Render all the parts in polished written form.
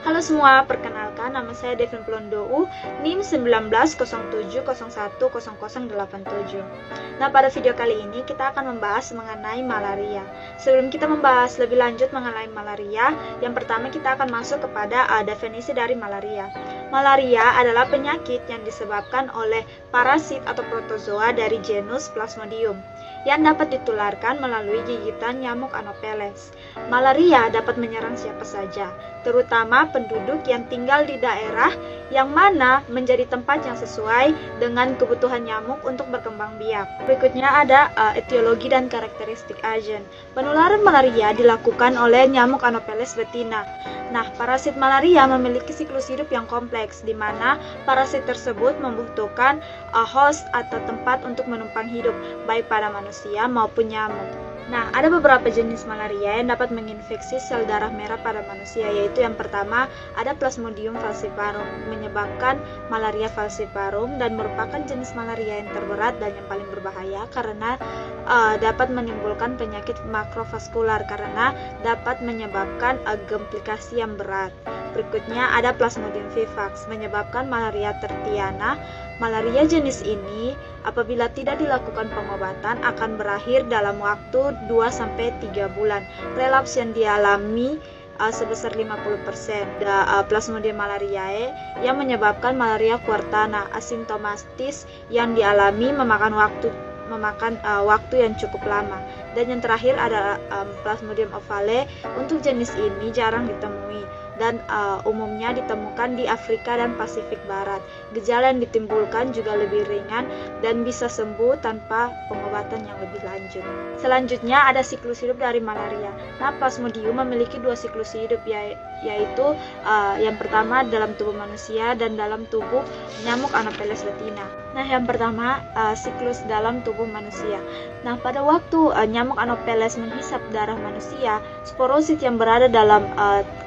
Halo semua, perkenalkan nama saya Devin Plondou, NIM 1907010087. Nah, pada video kali ini kita akan membahas mengenai malaria. Sebelum kita membahas lebih lanjut mengenai malaria, yang pertama kita akan masuk kepada definisi dari malaria. Malaria adalah penyakit yang disebabkan oleh parasit atau protozoa dari genus Plasmodium yang dapat ditularkan melalui gigitan nyamuk Anopheles. Malaria dapat menyerang siapa saja, terutama penduduk yang tinggal di daerah yang mana menjadi tempat yang sesuai dengan kebutuhan nyamuk untuk berkembang biak. Berikutnya ada etiologi dan karakteristik agen. Penularan malaria dilakukan oleh nyamuk Anopheles betina. Nah, parasit malaria memiliki siklus hidup yang kompleks, di mana parasit tersebut membutuhkan host atau tempat untuk menumpang hidup, baik pada manusia maupun nyamuk. Nah, ada beberapa jenis malaria yang dapat menginfeksi sel darah merah pada manusia, yaitu yang pertama ada Plasmodium falciparum, menyebabkan malaria falciparum dan merupakan jenis malaria yang terberat dan yang paling berbahaya karena dapat menimbulkan penyakit makrovaskular karena dapat menyebabkan komplikasi yang berat. Berikutnya ada Plasmodium vivax, menyebabkan malaria tertiana. Malaria jenis ini apabila tidak dilakukan pengobatan akan berakhir dalam waktu 2-3 bulan. Relapse yang dialami sebesar 50%. Ada Plasmodium malariae yang menyebabkan malaria quartana, asimptomatis yang dialami memakan waktu yang cukup lama. Dan yang terakhir ada Plasmodium ovale. Untuk jenis ini jarang ditemui dan umumnya ditemukan di Afrika dan Pasifik Barat. Gejala yang ditimbulkan juga lebih ringan dan bisa sembuh tanpa pengobatan yang lebih lanjut. Selanjutnya ada siklus hidup dari malaria. Nah, Plasmodium memiliki 2 siklus hidup, yaitu yang pertama dalam tubuh manusia dan dalam tubuh nyamuk Anopheles betina. Nah, yang pertama siklus dalam tubuh manusia. Nah, pada waktu nyamuk Anopheles menghisap darah manusia, sporosit yang berada dalam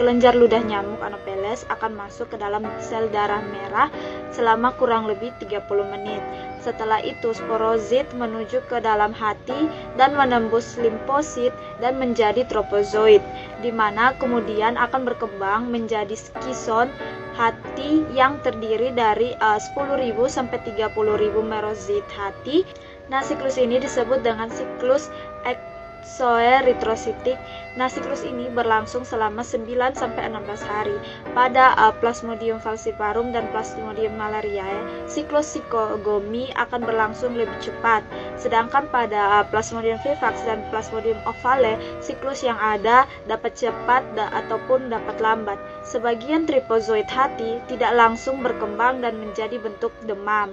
kelenjar ludah nyamuk Anopheles akan masuk ke dalam sel darah merah selama kurang lebih 30 menit. Setelah itu sporosit menuju ke dalam hati dan menembus limfosit dan menjadi tropozoid, di mana kemudian akan berkembang menjadi skison hati yang terdiri dari 10.000 sampai 30.000 merosit hati. Nah, siklus ini disebut dengan siklus exoeritrositik. Nah, siklus ini berlangsung selama 9 sampai 16 hari. Pada Plasmodium falciparum dan Plasmodium malariae, siklus psikogomi akan berlangsung lebih cepat. Sedangkan pada Plasmodium vivax dan Plasmodium ovale, siklus yang ada dapat cepat ataupun dapat lambat. Sebagian tripozoid hati tidak langsung berkembang dan menjadi bentuk demam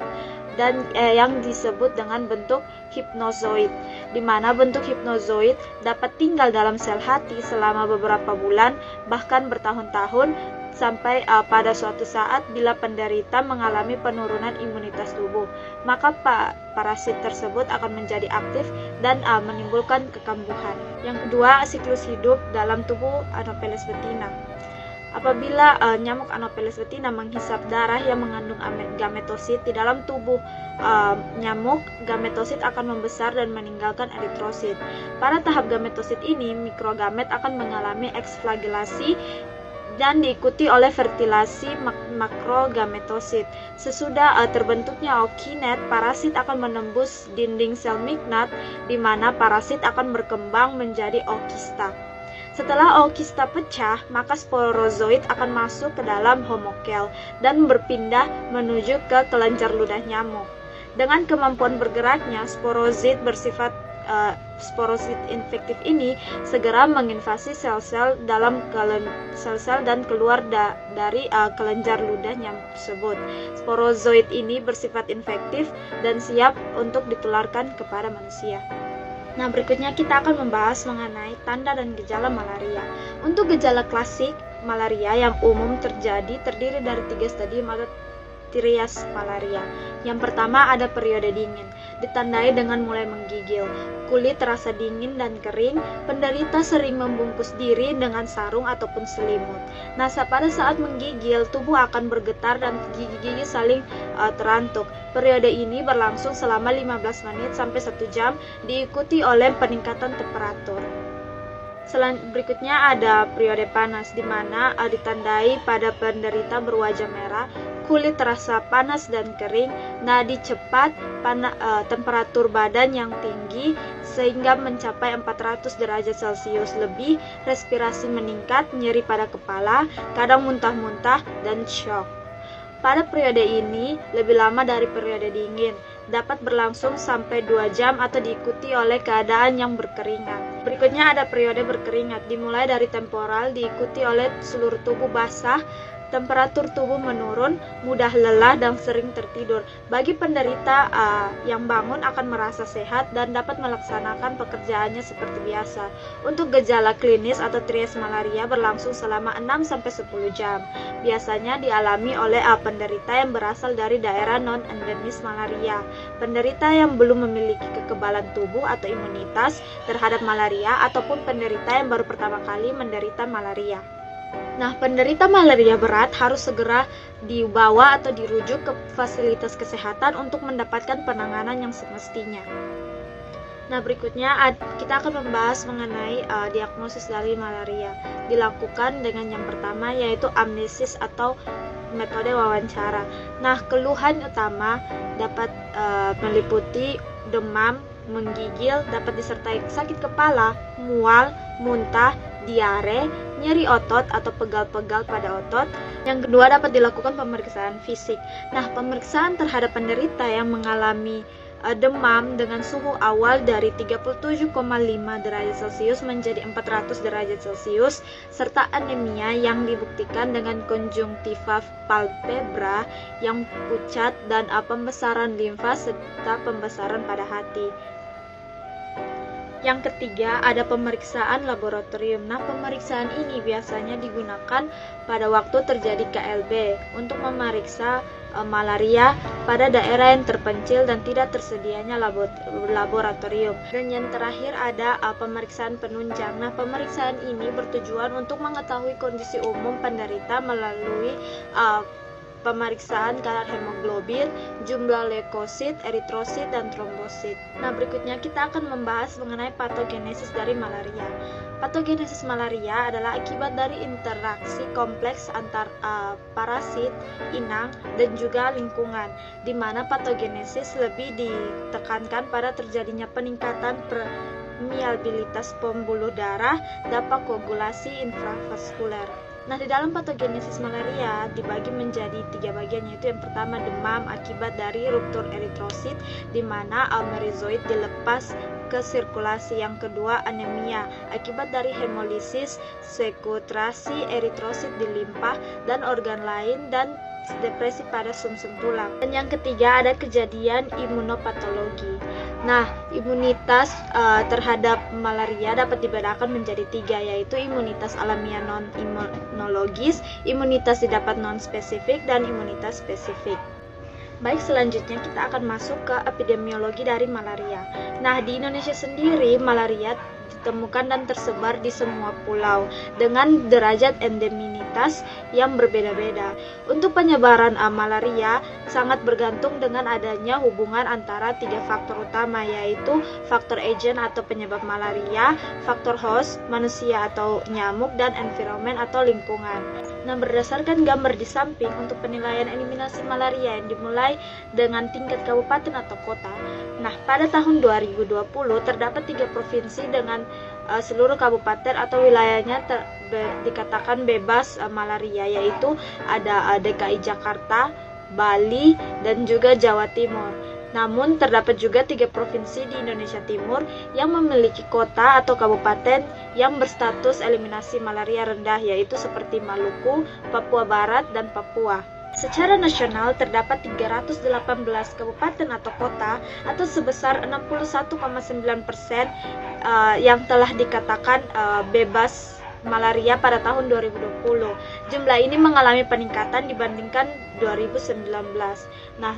dan yang disebut dengan bentuk hipnozoid, di mana bentuk hipnozoid dapat tinggal dalam sel hati selama beberapa bulan bahkan bertahun-tahun sampai pada suatu saat bila penderita mengalami penurunan imunitas tubuh, maka parasit tersebut akan menjadi aktif dan menimbulkan kekambuhan. Yang kedua, siklus hidup dalam tubuh Anopheles betina. Apabila nyamuk Anopheles betina menghisap darah yang mengandung gametosit di dalam tubuh nyamuk, gametosit akan membesar dan meninggalkan eritrosit. Pada tahap gametosit ini, mikrogamet akan mengalami eksflagellasi dan diikuti oleh fertilasi makrogametosit. Sesudah terbentuknya ookinet, parasit akan menembus dinding sel mignat, di mana parasit akan berkembang menjadi ookista. Setelah ookista pecah, maka sporozoid akan masuk ke dalam homokel dan berpindah menuju ke kelenjar ludah nyamuk. Dengan kemampuan bergeraknya, sporozoid infektif ini segera menginvasi sel-sel dalam sel-sel dan keluar dari kelenjar ludah nyamuk tersebut. Sporozoid ini bersifat infektif dan siap untuk ditularkan kepada manusia. Nah, berikutnya kita akan membahas mengenai tanda dan gejala malaria. Untuk gejala klasik malaria yang umum terdiri dari 3 stadium atau trias malaria. Yang pertama ada periode dingin, ditandai dengan mulai menggigil, kulit terasa dingin dan kering, penderita sering membungkus diri dengan sarung ataupun selimut. Nah, pada saat menggigil, tubuh akan bergetar dan gigi-gigi saling terantuk. Periode ini berlangsung selama 15 menit sampai 1 jam, diikuti oleh peningkatan temperatur. Berikutnya ada periode panas, di mana ditandai pada penderita berwajah merah, kulit terasa panas dan kering, nadi cepat, temperatur badan yang tinggi sehingga mencapai 400 derajat Celcius lebih, respirasi meningkat, nyeri pada kepala, kadang muntah-muntah, dan shock. Pada periode ini lebih lama dari periode dingin, dapat berlangsung sampai 2 jam atau diikuti oleh keadaan yang berkeringat. Berikutnya ada periode berkeringat, dimulai dari temporal, diikuti oleh seluruh tubuh basah, temperatur tubuh menurun, mudah lelah dan sering tertidur. Bagi penderita yang bangun akan merasa sehat dan dapat melaksanakan pekerjaannya seperti biasa. Untuk gejala klinis atau trias malaria berlangsung selama 6-10 jam. Biasanya dialami oleh penderita yang berasal dari daerah non-endemis malaria. Penderita yang belum memiliki kekebalan tubuh atau imunitas terhadap malaria ataupun penderita yang baru pertama kali menderita malaria. Nah, penderita malaria berat harus segera dibawa atau dirujuk ke fasilitas kesehatan untuk mendapatkan penanganan yang semestinya. Nah, berikutnya kita akan membahas mengenai diagnosis dari malaria. Dilakukan dengan yang pertama yaitu amnesis atau metode wawancara. Nah, keluhan utama dapat meliputi demam, menggigil, dapat disertai sakit kepala, mual, muntah, diare, nyeri otot atau pegal-pegal pada otot. Yang kedua dapat dilakukan pemeriksaan fisik. Nah, pemeriksaan terhadap penderita yang mengalami demam dengan suhu awal dari 37,5 derajat Celcius menjadi 400 derajat Celcius serta anemia yang dibuktikan dengan konjungtiva palpebra yang pucat dan pembesaran limfa serta pembesaran pada hati. Yang ketiga ada pemeriksaan laboratorium. Nah, pemeriksaan ini biasanya digunakan pada waktu terjadi KLB untuk memeriksa malaria pada daerah yang terpencil dan tidak tersedianya laboratorium. Dan yang terakhir ada pemeriksaan penunjang. Nah, pemeriksaan ini bertujuan untuk mengetahui kondisi umum penderita melalui pemeriksaan kadar hemoglobin, jumlah leukosit, eritrosit, dan trombosit. Nah, berikutnya kita akan membahas mengenai patogenesis dari malaria. Patogenesis malaria adalah akibat dari interaksi kompleks antar parasit, inang, dan juga lingkungan, di mana patogenesis lebih ditekankan pada terjadinya peningkatan permeabilitas pembuluh darah, dampak koagulasi infravaskuler. Nah, di dalam patogenesis malaria dibagi menjadi 3 bagian, yaitu yang pertama demam akibat dari ruptur eritrosit di mana merizoid dilepas ke sirkulasi. Yang kedua anemia akibat dari hemolisis, sekutrasi eritrosit di limpa dan organ lain, dan depresi pada sumsum tulang. Dan yang ketiga ada kejadian imunopatologi. Nah, imunitas terhadap malaria dapat dibedakan menjadi 3, yaitu imunitas alamiah non-imunologis, imunitas didapat non-spesifik, dan imunitas spesifik. Baik, selanjutnya kita akan masuk ke epidemiologi dari malaria. Nah, di Indonesia sendiri malaria ditemukan dan tersebar di semua pulau dengan derajat endeminitas yang berbeda-beda. Untuk penyebaran malaria sangat bergantung dengan adanya hubungan antara 3 faktor utama, yaitu faktor agent atau penyebab malaria, faktor host manusia atau nyamuk, dan environment atau lingkungan. Nah, berdasarkan gambar di samping untuk penilaian eliminasi malaria yang dimulai dengan tingkat kabupaten atau kota. Nah, pada tahun 2020 terdapat 3 provinsi dengan seluruh kabupaten atau wilayahnya dikatakan bebas malaria, yaitu ada DKI Jakarta, Bali, dan juga Jawa Timur. Namun terdapat juga 3 provinsi di Indonesia Timur yang memiliki kota atau kabupaten yang berstatus eliminasi malaria rendah, yaitu seperti Maluku, Papua Barat, dan Papua. Secara nasional terdapat 318 kabupaten atau kota atau sebesar 61,9% yang telah dikatakan bebas malaria pada tahun 2020. Jumlah ini mengalami peningkatan dibandingkan 2019. Nah,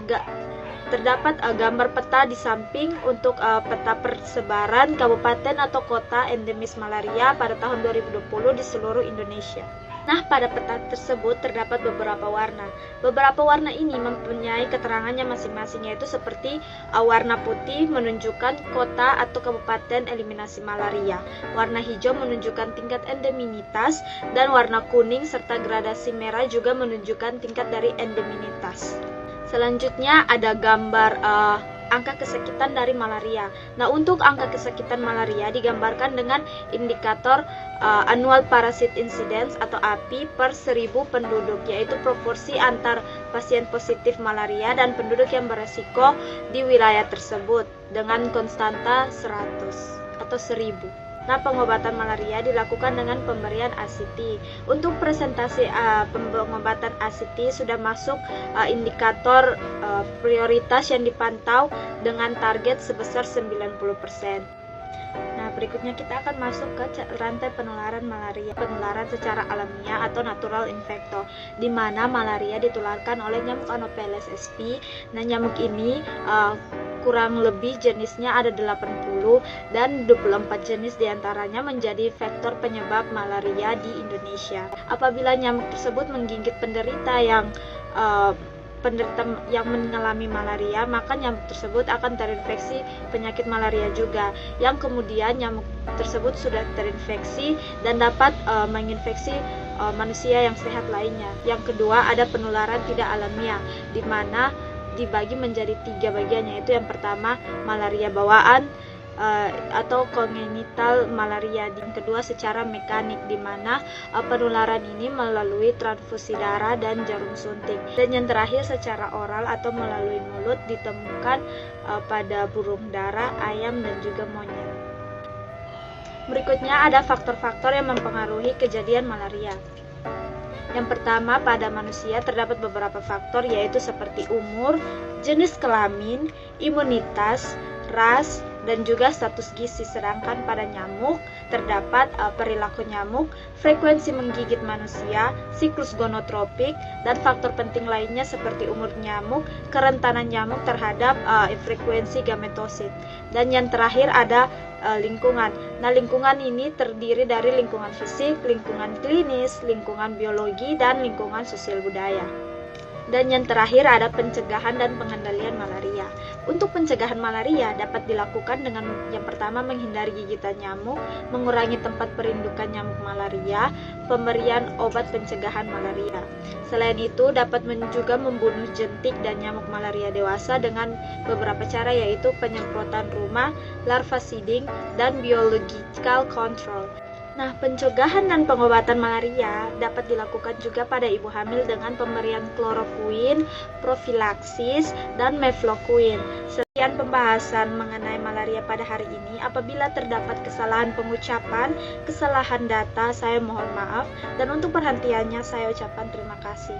terdapat gambar peta di samping untuk peta persebaran kabupaten atau kota endemis malaria pada tahun 2020 di seluruh Indonesia. Nah, pada peta tersebut terdapat beberapa warna. Beberapa warna ini mempunyai keterangannya masing-masing, yaitu seperti warna putih menunjukkan kota atau kabupaten eliminasi malaria, warna hijau menunjukkan tingkat endeminitas, dan warna kuning serta gradasi merah juga menunjukkan tingkat dari endeminitas. Selanjutnya ada gambar angka kesakitan dari malaria. Nah, untuk angka kesakitan malaria digambarkan dengan indikator annual parasite incidence atau API per 1000 penduduk, yaitu proporsi antar pasien positif malaria dan penduduk yang beresiko di wilayah tersebut dengan konstanta 100 atau 1000. Nah, pengobatan malaria dilakukan dengan pemberian ACT. Untuk presentasi pengobatan ACT sudah masuk indikator prioritas yang dipantau dengan target sebesar 90%. Nah, berikutnya kita akan masuk ke rantai penularan malaria, penularan secara alamiah atau natural infector, di mana malaria ditularkan oleh nyamuk Anopheles sp. Nah, nyamuk ini kurang lebih jenisnya ada 80 dan 24 jenis diantaranya menjadi faktor penyebab malaria di Indonesia. Apabila nyamuk tersebut menggigit penderita yang mengalami malaria, maka nyamuk tersebut akan terinfeksi penyakit malaria juga, yang kemudian nyamuk tersebut sudah terinfeksi dan dapat menginfeksi manusia yang sehat lainnya. Yang kedua ada penularan tidak alamiah, di mana dibagi menjadi 3 bagian, yaitu yang pertama malaria bawaan atau congenital malaria, yang kedua secara mekanik, di mana penularan ini melalui transfusi darah dan jarum suntik, dan yang terakhir secara oral atau melalui mulut, ditemukan pada burung dara, ayam, dan juga monyet. Berikutnya ada faktor-faktor yang mempengaruhi kejadian malaria. Yang pertama, pada manusia terdapat beberapa faktor, yaitu seperti umur, jenis kelamin, imunitas, ras, dan juga status gizi. Sedangkan pada nyamuk terdapat perilaku nyamuk, frekuensi menggigit manusia, siklus gonotropik, dan faktor penting lainnya seperti umur nyamuk, kerentanan nyamuk terhadap frekuensi gametosit. Dan yang terakhir ada lingkungan. Nah, lingkungan ini terdiri dari lingkungan fisik, lingkungan klinis, lingkungan biologi, dan lingkungan sosial budaya. Dan yang terakhir ada pencegahan dan pengendalian malaria. Untuk pencegahan malaria dapat dilakukan dengan yang pertama menghindari gigitan nyamuk, mengurangi tempat perindukan nyamuk malaria, pemberian obat pencegahan malaria. Selain itu dapat juga membunuh jentik dan nyamuk malaria dewasa dengan beberapa cara, yaitu penyemprotan rumah, larva seeding, dan biological control. Nah, pencegahan dan pengobatan malaria dapat dilakukan juga pada ibu hamil dengan pemberian klorokuin, profilaksis, dan mefloquine. Sekian pembahasan mengenai malaria pada hari ini. Apabila terdapat kesalahan pengucapan, kesalahan data, saya mohon maaf. Dan untuk perhatiannya, saya ucapkan terima kasih.